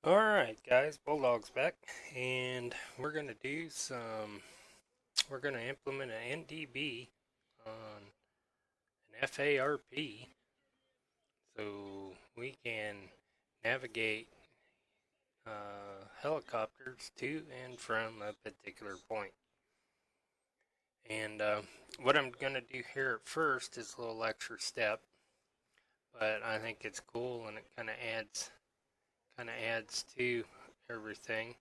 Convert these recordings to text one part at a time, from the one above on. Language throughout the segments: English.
Alright guys, Bulldog's back and we're gonna implement an NDB on an FARP so we can navigate helicopters to and from a particular point. And what I'm gonna do here at first is a little extra step, but I think it's cool and it kinda adds to everything.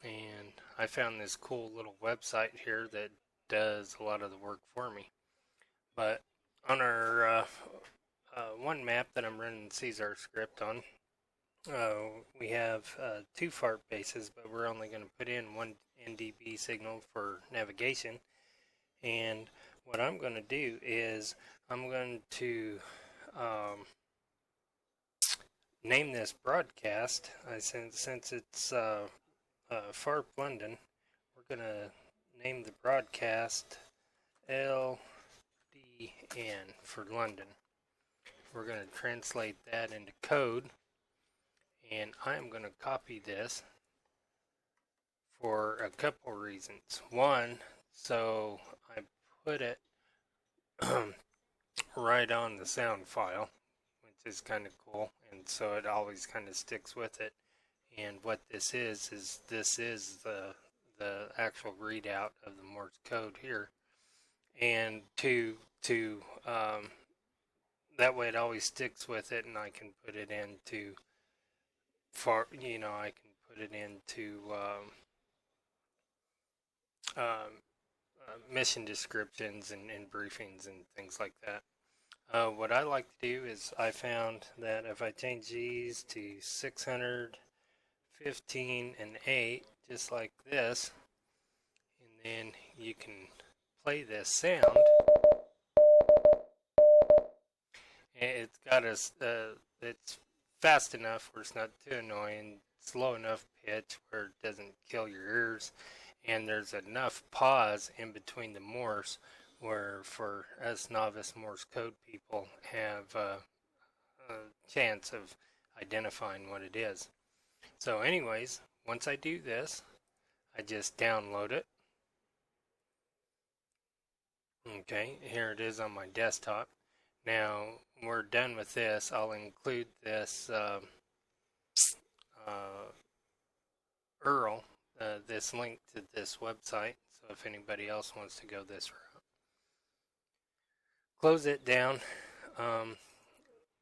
And I found this cool little website here that does a lot of the work for me. But on our one map that I'm running Caesar script on, we have two FARP bases, but we're only going to put in one NDB signal for navigation. And what I'm going to do is I'm going to name this broadcast. Since it's FARP London, we're going to name the broadcast LDN for London. We're going to translate that into code, and I'm going to copy this for a couple reasons. One, so I put it right on the sound file, which is kind of cool, and so it always kind of sticks with it. And what this is the actual readout of the Morse code here, and that way it always sticks with it, and I can put it into mission descriptions and briefings and things like that. What I like to do is I found that if I change these to 600, 15, and 8, just like this, and then you can play this sound. It's got it's fast enough where it's not too annoying, slow enough pitch where it doesn't kill your ears, and there's enough pause in between the Morse where for us novice Morse code people have a chance of identifying what it is. So anyways, once I do this, I just download it. Okay, here it is on my desktop. Now we're done with this. I'll include this URL, this link to this website, so if anybody else wants to go this route. Close it down.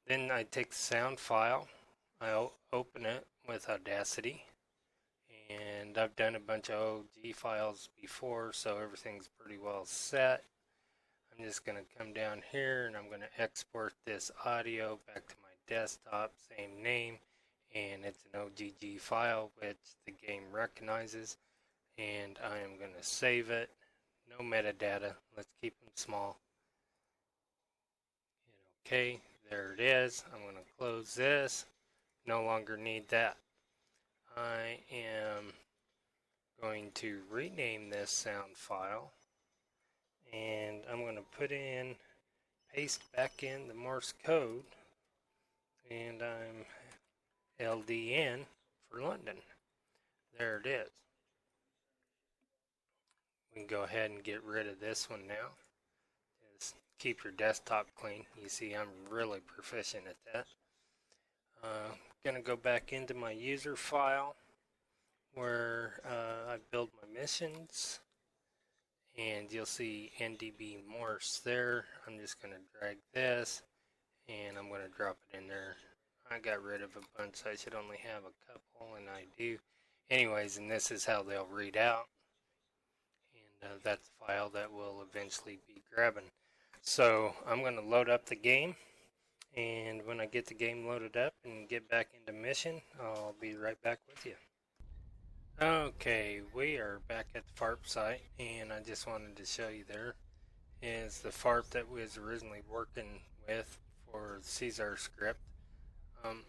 Then I take the sound file. I open it with Audacity, and I've done a bunch of OG files before, so everything's pretty well set. I'm just going to come down here and I'm going to export this audio back to my desktop, same name, and it's an OGG file which the game recognizes, and I am going to save it. No metadata, let's keep them small. Okay, there it is. I'm going to close this. No longer need that. I am going to rename this sound file, and I'm going to paste back in the Morse code, and I'm LDN for London. There it is. We can go ahead and get rid of this one now. Just keep your desktop clean. You see I'm really proficient at that. Going to go back into my user file where I build my missions, and you'll see NDB Morse there. I'm just going to drag this and I'm going to drop it in there. I got rid of a bunch, so I should only have a couple, and I do. Anyways, and this is how they'll read out, and that's the file that we'll eventually be grabbing. So I'm going to load up the game, and when I get the game loaded up and get back into mission, I'll be right back with you. Okay, we are back at the FARP site, and I just wanted to show you there is the FARP that we was originally working with for the Caesar script.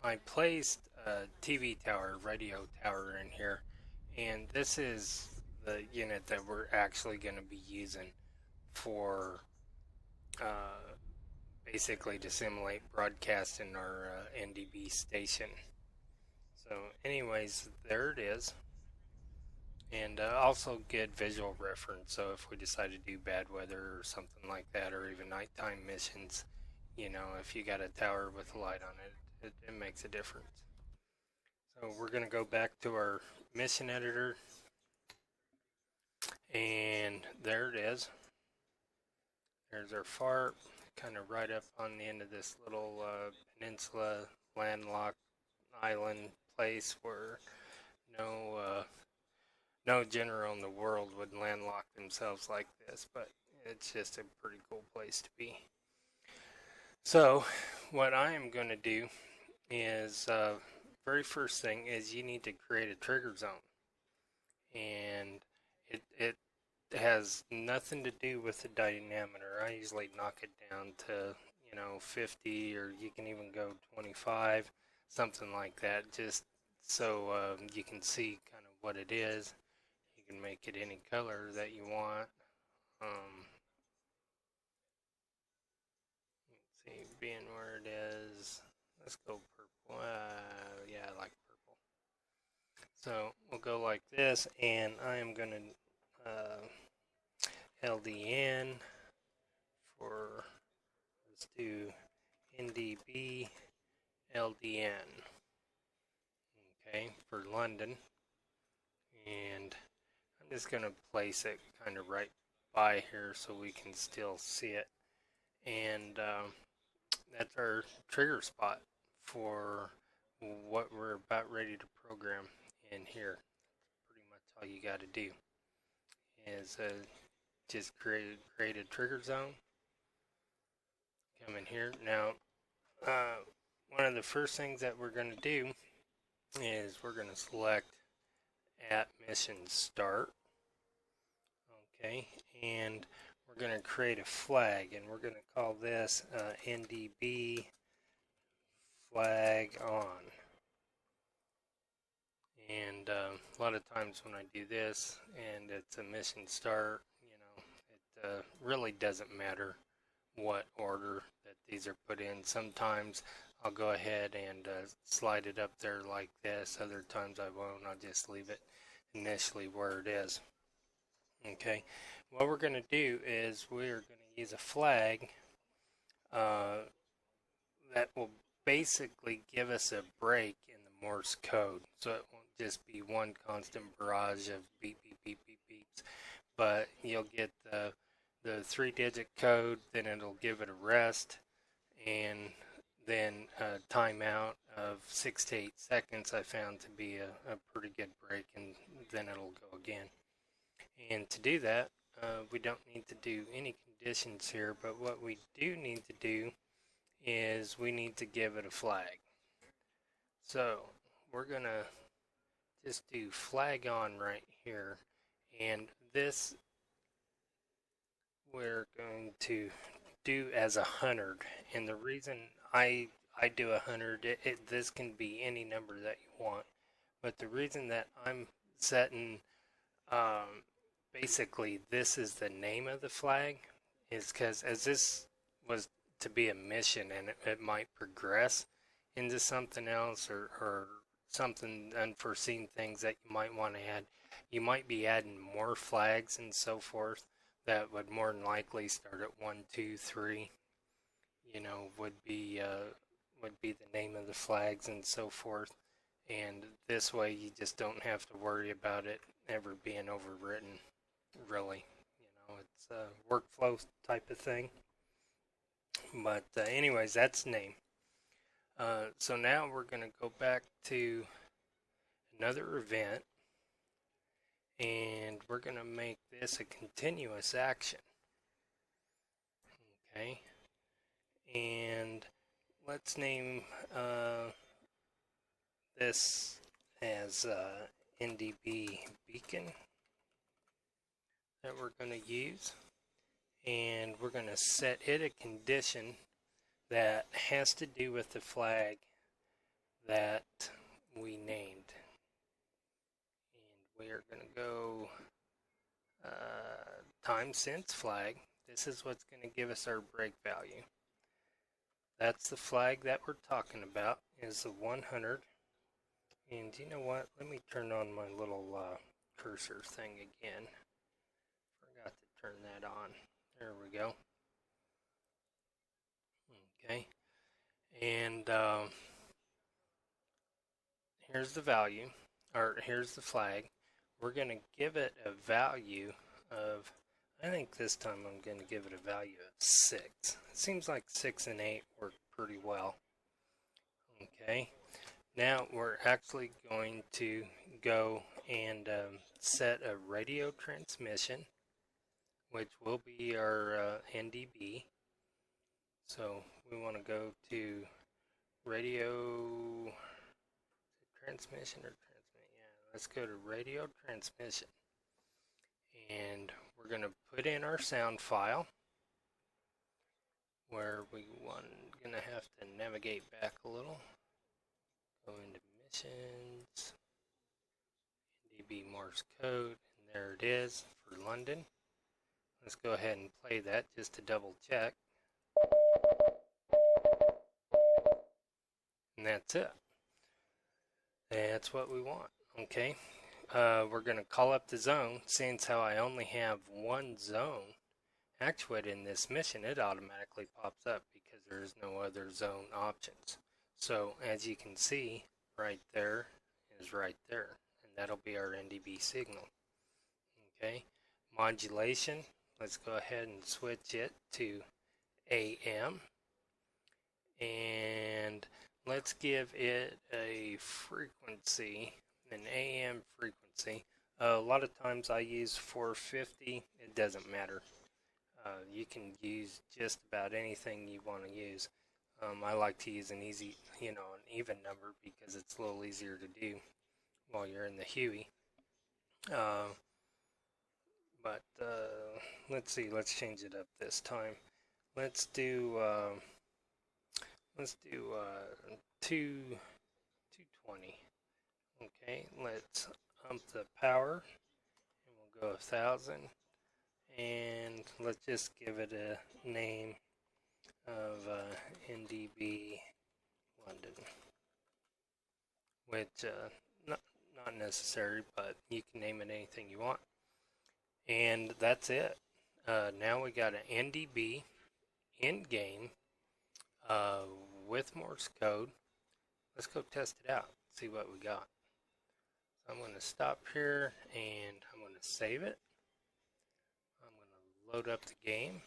I placed a TV tower, radio tower in here, and this is the unit that we're actually going to be using for basically to simulate broadcasting our NDB station. So anyways, there it is. And also good visual reference. So if we decide to do bad weather or something like that, or even nighttime missions, you know, if you got a tower with a light on it, it makes a difference. So we're going to go back to our mission editor. And there it is. There's our FARP, kind of right up on the end of this little peninsula, landlocked island place where no general in the world would landlock themselves like this, but it's just a pretty cool place to be. So what I am going to do is, very first thing is you need to create a trigger zone. And it has nothing to do with the dynamometer. I usually knock it down to 50, or you can even go 25, something like that, just so you can see kind of what it is. You can make it any color that you want. Let's see, being where it is, let's go purple. Yeah, I like purple. So we'll go like this, and I am going to LDN for, let's do NDB LDN, okay, for London. And I'm just going to place it kind of right by here so we can still see it. And that's our trigger spot for what we're about ready to program in here. Pretty much all you got to do is just create a trigger zone. Come in here. Now, one of the first things that we're going to do is we're going to select at mission start. Okay, and we're going to create a flag, and we're going to call this NDB flag on. And a lot of times when I do this and it's a mission start, it really doesn't matter what order that these are put in. Sometimes I'll go ahead and slide it up there like this. Other times I won't. I'll just leave it initially where it is. Okay, what we're going to do is we're going to use a flag that will basically give us a break in the Morse code. So it won't just be one constant barrage of beep, beep, beep, beep, beeps. But you'll get the 3-digit code, then it'll give it a rest, and then a timeout of 6 to 8 seconds I found to be a pretty good break, and then it'll go again. And to do that, we don't need to do any conditions here, but what we do need to do is we need to give it a flag. So we're going to just do flag on right here, and this we're going to do as 100. And the reason I do 100, this can be any number that you want, but the reason that I'm setting basically this is the name of the flag is because as this was to be a mission, and it might progress into something else, or something unforeseen things that you might want to add. You might be adding more flags and so forth that would more than likely start at 1, 2, 3. Would be the name of the flags and so forth. And this way you just don't have to worry about it ever being overwritten, really. It's a workflow type of thing. But anyways, that's name. So now we're going to go back to another event, and we're going to make this a continuous action. Okay, and let's name this as NDB beacon that we're going to use, and we're going to set it a condition that has to do with the flag that we named. And we are going to go time since flag. This is what's going to give us our break value. That's the flag that we're talking about, is the 100. And you know what? Let me turn on my little cursor thing again. Forgot to turn that on. There we go. Okay. And here's the value, or here's the flag. We're going to give it a value of, I think this time I'm going to give it a value of 6. It seems like 6 and 8 work pretty well. Okay. Now we're actually going to go and set a radio transmission, which will be our NDB. So we want to go to radio transmission or transmit. Yeah, let's go to radio transmission. And we're going to put in our sound file, where we're going to have to navigate back a little. Go into missions, NDB Morse code, and there it is for London. Let's go ahead and play that just to double check. And that's it. That's what we want. Okay. We're going to call up the zone. Since how I only have one zone actuated in this mission, it automatically pops up because there is no other zone options. So as you can see, right there is right there, and that'll be our NDB signal. Okay, modulation, let's go ahead and switch it to AM, and let's give it a frequency, an AM frequency. A lot of times I use 450, it doesn't matter. You can use just about anything you want to use. I like to use an easy, an even number because it's a little easier to do while you're in the Huey. But let's see, let's change it up this time. Let's do 220. Okay, let's up the power, and we'll go 1,000. And let's just give it a name of NDB London, which not necessary, but you can name it anything you want. And that's it. Now we got an NDB in game with Morse code. Let's go test it out, see what we got. So I'm going to stop here and I'm going to save it. I'm going to load up the game.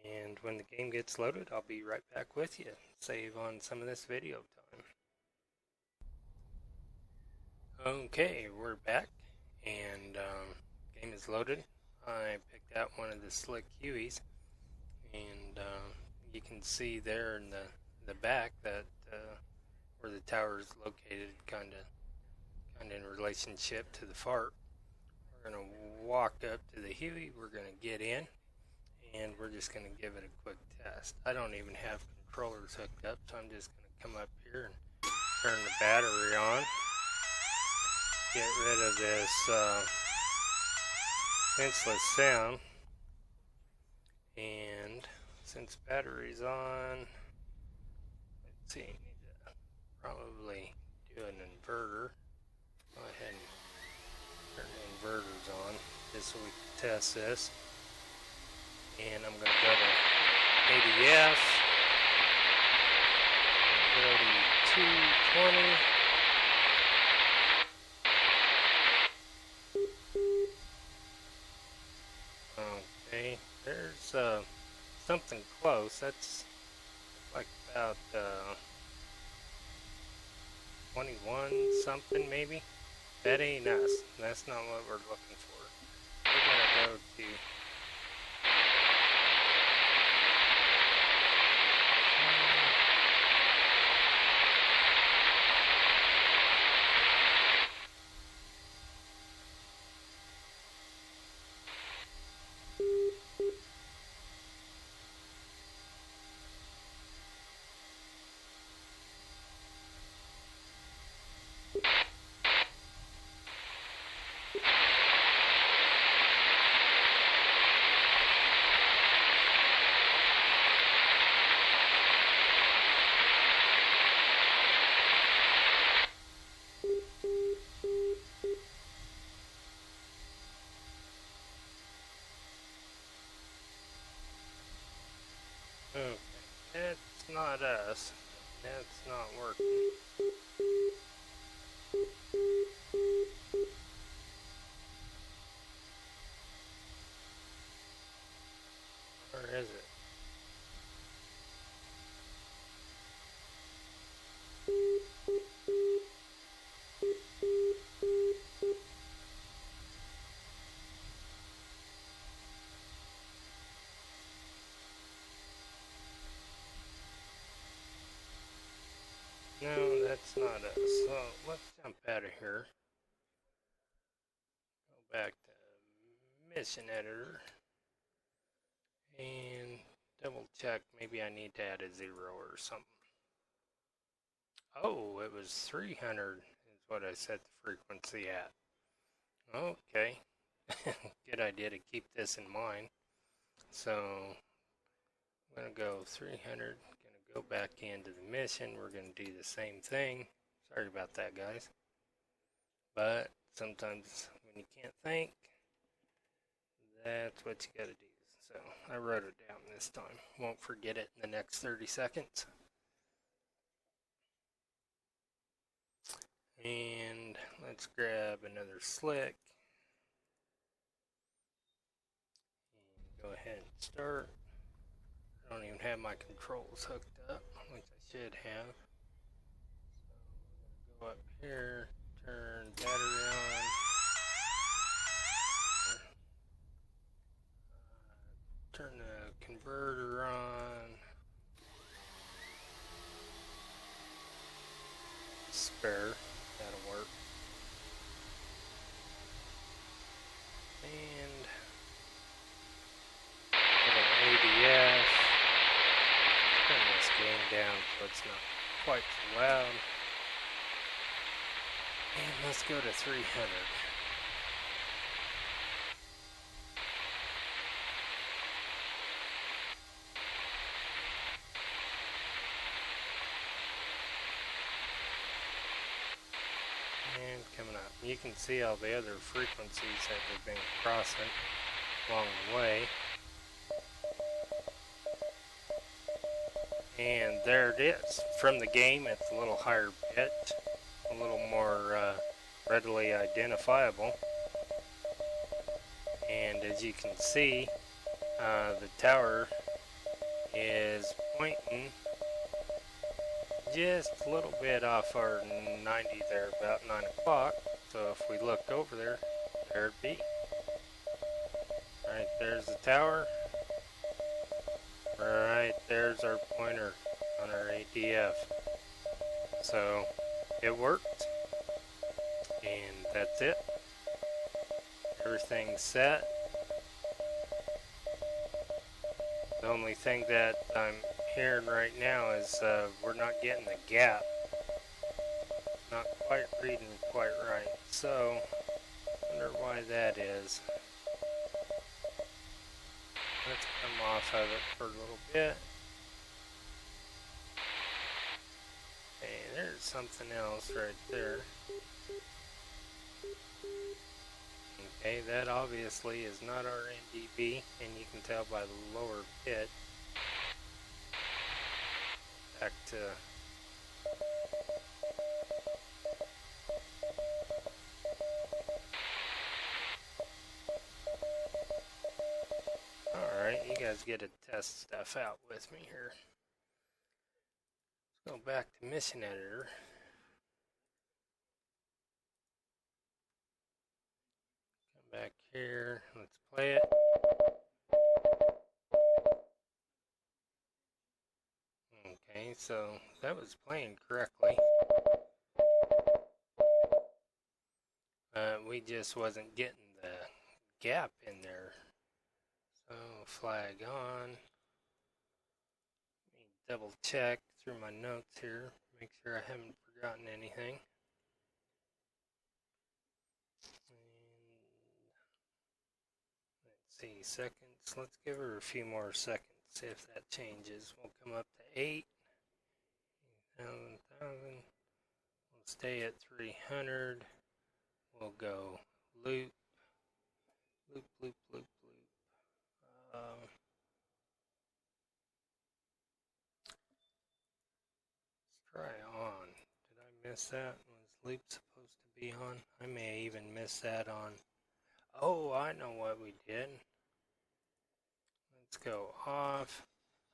And when the game gets loaded, I'll be right back with you. Save on some of this video time. Okay, we're back, and game is loaded. I picked out one of the slick Hueys, and you can see there in the back that where the tower is located, kind of in relationship to the fart. We're going to walk up to the Huey. We're going to get in. And we're just going to give it a quick test. I don't even have controllers hooked up, so I'm just going to come up here and turn the battery on. Get rid of this senseless sound. And since battery's on, let's see, need to probably do an inverter. Go ahead and turn the inverters on just so we can test this. And I'm going to go to ADF, go to 220, okay, there's something close. That's like about 21 something maybe. That ain't us. That's not what we're looking for. We're going to go to Okay, that's not us. That's not working. Where is it? No, that's not us. So let's jump out of here. Go back to mission editor and double check. Maybe I need to add a 0 or something. Oh, it was 300 is what I set the frequency at. Okay. Good idea to keep this in mind. So I'm going to go 300. Going to go back into the mission. We're going to do the same thing. Sorry about that, guys. But sometimes when you can't think, that's what you got to do. So I wrote it down this time. Won't forget it in the next 30 seconds. And let's grab another slick. And go ahead and start. I don't even have my controls hooked up, which I should have. So I'm going to go up here, turn battery on. Turn the converter on. Spare, that'll work. And an ADF. Turn this game down so it's not quite so loud. And let's go to 300. And coming up. You can see all the other frequencies that we've been crossing along the way. And there it is. From the game, it's a little higher pitch, a little more readily identifiable. And as you can see, the tower is pointing just a little bit off our 90 there, about 9 o'clock. So if we look over there, there it be. Right there's the tower. Right there's our pointer on our ADF. So it worked. And that's it. Everything's set. The only thing that I'm hearing right now is we're not getting the gap. Not quite reading quite right. So, wonder why that is. Let's come off of it for a little bit. And there's something else right there. Okay, that obviously is not our NDB, and you can tell by the lower pitch. Back to alright, you guys get to test stuff out with me here. Let's go back to mission editor. Come back here, let's play it. Okay, so that was playing correctly. We just wasn't getting the gap in there. So flag on. Let me double check through my notes here, make sure I haven't forgotten anything. And let's see, seconds. Let's give her a few more seconds. See if that changes. We'll come up to 8. 1,000. We'll stay at 300. We'll go loop, loop, loop, loop, loop. try on. Did I miss that? Was loop supposed to be on? I may even miss that on. Oh, I know what we did. Let's go off.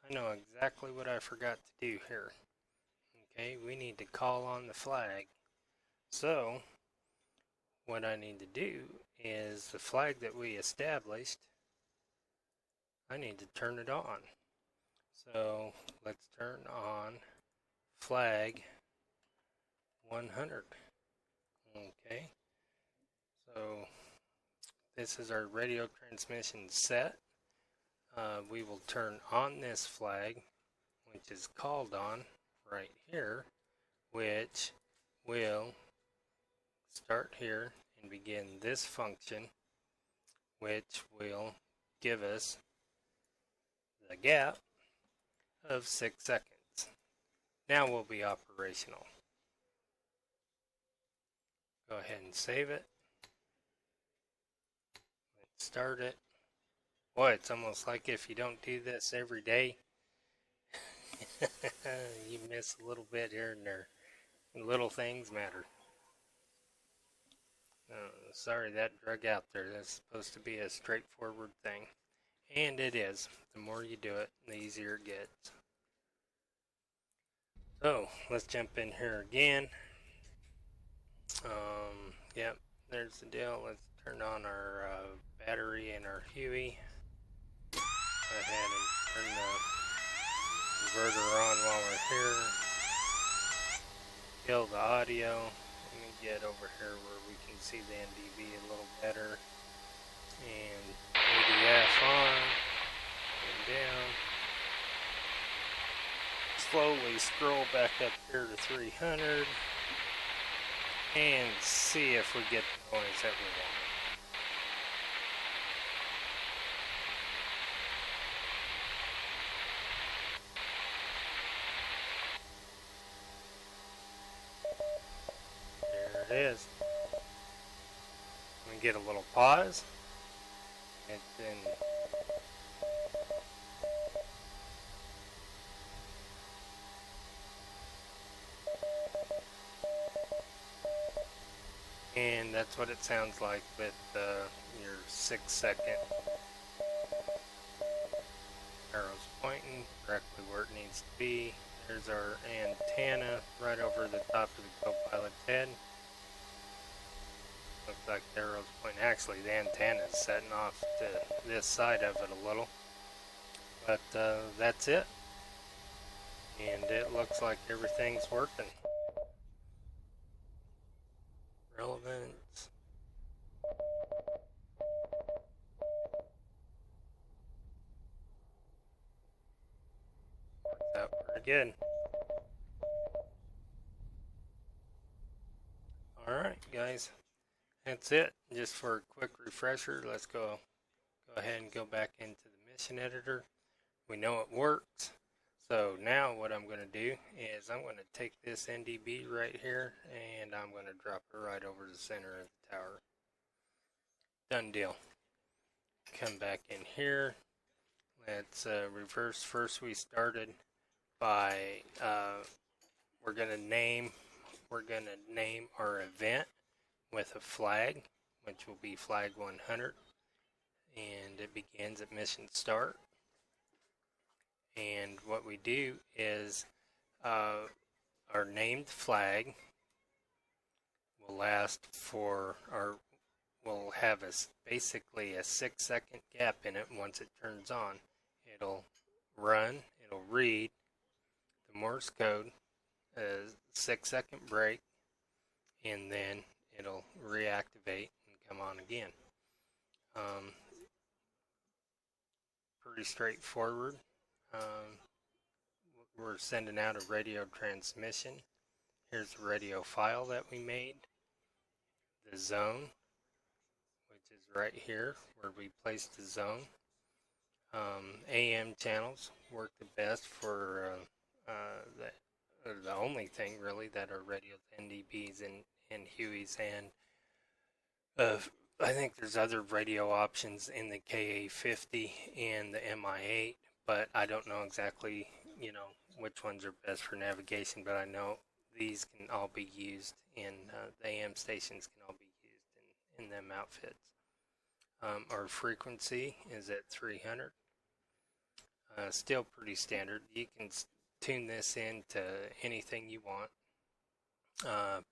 I know exactly what I forgot to do here. Okay, we need to call on the flag. So, what I need to do is the flag that we established, I need to turn it on. So, let's turn on flag 100. Okay, so this is our radio transmission set. We will turn on this flag, which is called on right here, which will start here and begin this function, which will give us the gap of 6 seconds. Now we'll be operational. Go ahead and save it. Let's start it. Boy, it's almost like if you don't do this every day, you miss a little bit here and there. Little things matter. Sorry, that drug out there. That's supposed to be a straightforward thing. And it is. The more you do it, the easier it gets. So, let's jump in here again. Yep, there's the deal. Let's turn on our battery and our Huey. Go ahead and turn the converter on while we're here. Kill the audio. Let me get over here where we can see the NDB a little better. And ADF on and down. Slowly scroll back up here to 300 and see if we get the noise that we want. There it is. We get a little pause, and then and that's what it sounds like with your 6 second arrows pointing directly where it needs to be. There's our antenna right over the top of the co-pilot's head. Looks like the arrow's pointing. Actually, the antenna is setting off to this side of it a little. But that's it. And it looks like everything's working. Relevance. Works out pretty good. Alright guys, that's it. Just for a quick refresher, let's go ahead and go back into the mission editor. We know it works. So now what I'm going to do is I'm going to take this NDB right here and I'm going to drop it right over the center of the tower. Done deal. Come back in here. Let's reverse. First we started by we're going to name our event with a flag, which will be flag 100, and it begins at mission start. And what we do is our named flag will last for, or will have basically a 6 second gap in it. Once it turns on, it'll run, it'll read the Morse code, a 6 second break, and then it'll reactivate and come on again. Pretty straightforward. We're sending out a radio transmission. Here's the radio file that we made. The zone, which is right here where we placed the zone. AM channels work the best for the only thing really that are radios, NDBs and Hueys, and I think there's other radio options in the KA50 and the MI8, but I don't know exactly which ones are best for navigation, but I know these can all be used in the AM stations can all be used in them outfits. Our frequency is at 300. Still pretty standard. You can tune this into anything you want.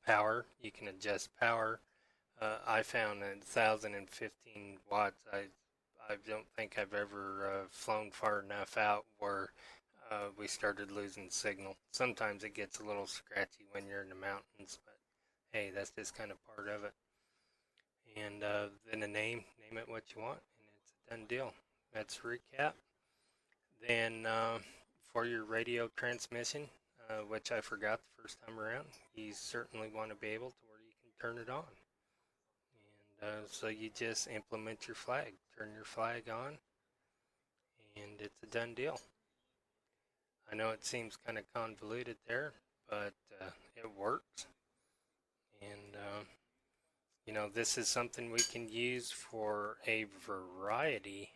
Power, you can adjust power. I found 1,015 watts. I don't think I've ever flown far enough out where we started losing signal. Sometimes it gets a little scratchy when you're in the mountains, but hey, that's just kind of part of it. And then the name it what you want, and it's a done deal. That's a recap. Then for your radio transmission, which I forgot the first time around, you certainly want to be able to where you can turn it on. And so you just implement your flag, turn your flag on, and it's a done deal. I know it seems kind of convoluted there, but it works. And this is something we can use for a variety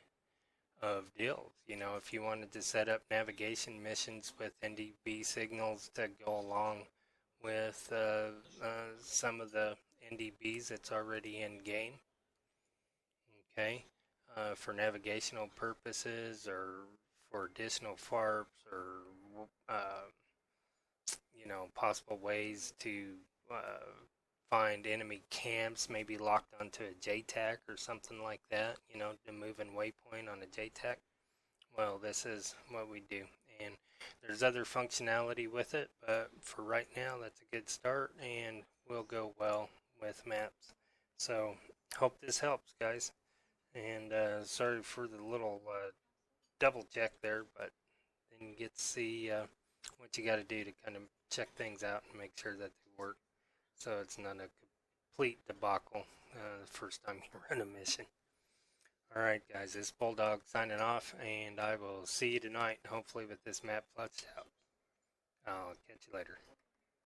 of deals. If you wanted to set up navigation missions with NDB signals to go along with some of the NDBs that's already in game, okay, for navigational purposes or for additional FARPs or possible ways to find enemy camps, maybe locked onto a JTAC or something like that, the moving waypoint on a JTAC. Well, this is what we do. And there's other functionality with it, but for right now, that's a good start and will go well with maps. So, hope this helps, guys. And sorry for the little double check there, but then you get to see what you got to do to kind of check things out and make sure that they work. So it's not a complete debacle the first time you run a mission. Alright guys, this Bulldog signing off, and I will see you tonight, hopefully with this map flushed out. I'll catch you later.